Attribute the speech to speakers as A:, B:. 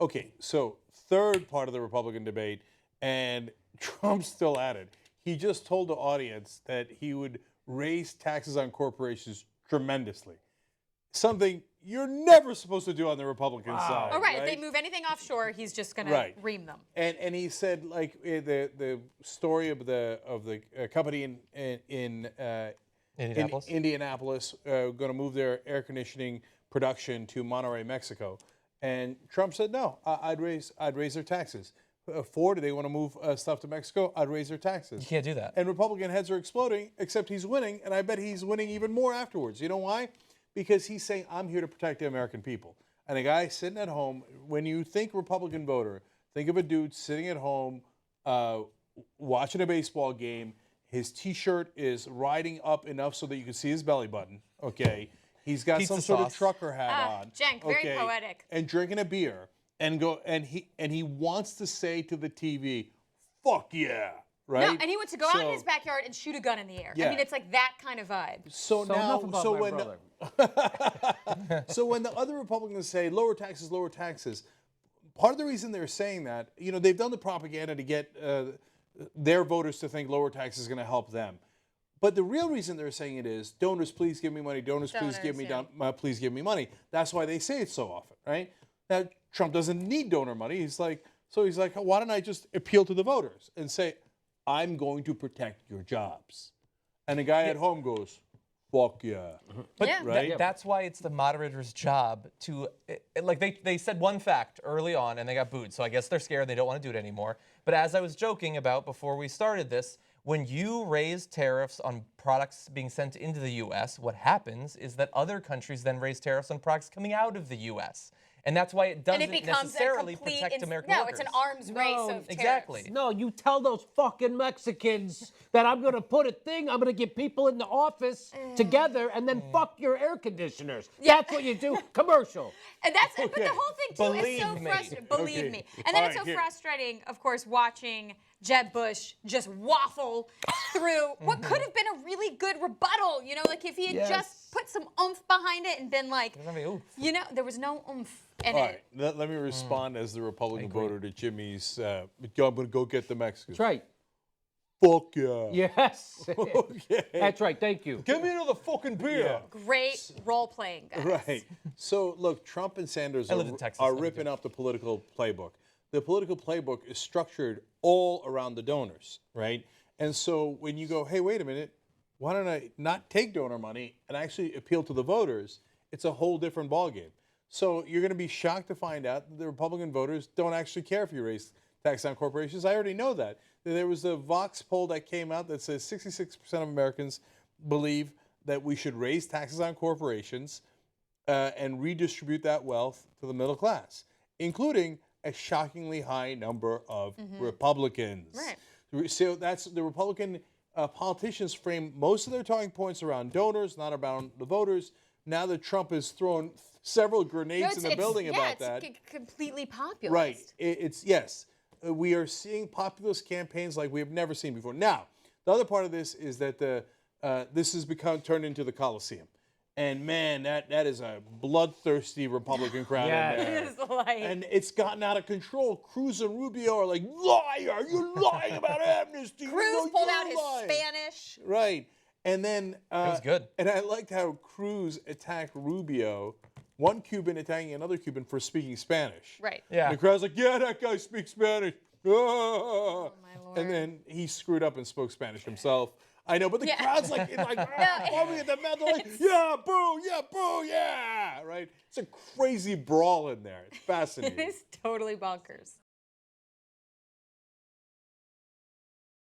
A: okay, so third part of the Republican debate, and Trump's still at it. He just told the audience that he would raise taxes on corporations tremendously. Something you're never supposed to do on the Republican side.
B: Oh, right. If they move anything offshore, he's just going to ream them.
A: And he said, like, the story of the company in Indianapolis going to move their air conditioning production to Monterrey, Mexico. And Trump said, no, I'd raise their taxes. Ford, they want to move stuff to Mexico, I'd raise their taxes.
C: You can't do that.
A: And Republican heads are exploding, except he's winning, and I bet he's winning even more afterwards. You know why? Because he's saying, I'm here to protect the American people. And a guy sitting at home, when you think Republican voter, think of a dude sitting at home watching a baseball game. His T-shirt is riding up enough so that you can see his belly button, okay? He's got
C: Pizza
A: some sort of
C: sauce.
A: trucker hat on.
B: Cenk, very poetic.
A: And drinking a beer. And he wants to say to the TV, fuck yeah, right?
B: No, and he wants to go out in his backyard and shoot a gun in the air.
A: Yeah.
B: I mean, it's like that kind of vibe.
A: So now,
D: enough about my brother.
A: So when the other Republicans say lower taxes, part of the reason they're saying that, you know, they've done the propaganda to get their voters to think lower taxes is going to help them. But the real reason they're saying it is, donors, please give me money. Donors, please give me please give me money. That's why they say it so often, right? Now, Trump doesn't need donor money. He's like, why don't I just appeal to the voters and say, I'm going to protect your jobs? And the guy at home goes, fuck yeah.
C: But
A: right?
C: that's why it's the moderator's job to, like they said one fact early on and they got booed. So I guess they're scared. They don't want to do it anymore. But as I was joking about before we started this, when you raise tariffs on products being sent into the U.S., what happens is that other countries then raise tariffs on products coming out of the U.S. And that's why it doesn't necessarily protect American workers.
B: No, it's an arms race of tariffs.
C: Exactly.
D: No, you tell those fucking Mexicans that I'm going to put a thing, I'm going to get people in the office together and then fuck your air conditioners.
B: Yeah.
D: That's what you do. Commercial.
B: And that's but the whole thing too is so frustrating. Believe me. And then it's so frustrating, of course, watching Jeb Bush just waffle through what could have been a really good rebuttal. You know, like if he had just put some oomph behind it and been like, you know, there was no oomph in it.
A: Let me respond as the Republican voter to Jimmy's, I'm going to go get the Mexicans.
D: That's right.
A: Fuck yeah.
D: Yes.
A: Okay.
D: That's right. Thank you.
A: Give me another fucking beer.
B: Great role-playing, guys.
A: Right. So, look, Trump and Sanders are ripping up the political playbook. The political playbook is structured all around the donors, right? And so when you go, hey, wait a minute, why don't I not take donor money and actually appeal to the voters? It's a whole different ballgame. So you're going to be shocked to find out that the Republican voters don't actually care if you raise tax on corporations. I already know that. There was a Vox poll that came out that says 66% of Americans believe that we should raise taxes on corporations and redistribute that wealth to the middle class, including a shockingly high number of Republicans.
B: Right.
A: So that's the Republican politicians frame most of their talking points around donors, not about the voters. Now that Trump has thrown several grenades in the building about that.
B: It's completely populist.
A: Right. Yes. We are seeing populist campaigns like we have never seen before. Now, the other part of this is that this has turned into the Coliseum. And man, that is a bloodthirsty Republican crowd in there.
B: It is like,
A: and it's gotten out of control. Cruz and Rubio are like, liar, you're lying about amnesty.
B: Cruz pulled out his Spanish.
A: Right. And then
C: it was good.
A: And I liked how Cruz attacked Rubio, one Cuban attacking another Cuban for speaking Spanish.
B: Right.
C: Yeah.
A: And the crowd's like, yeah, that guy speaks Spanish.
B: Oh, my Lord.
A: And then he screwed up and spoke Spanish himself. I know, but the crowd's like, foaming at the mouth. They're like, yeah, boo, yeah, right? It's a crazy brawl in there. It's fascinating.
B: It is totally bonkers.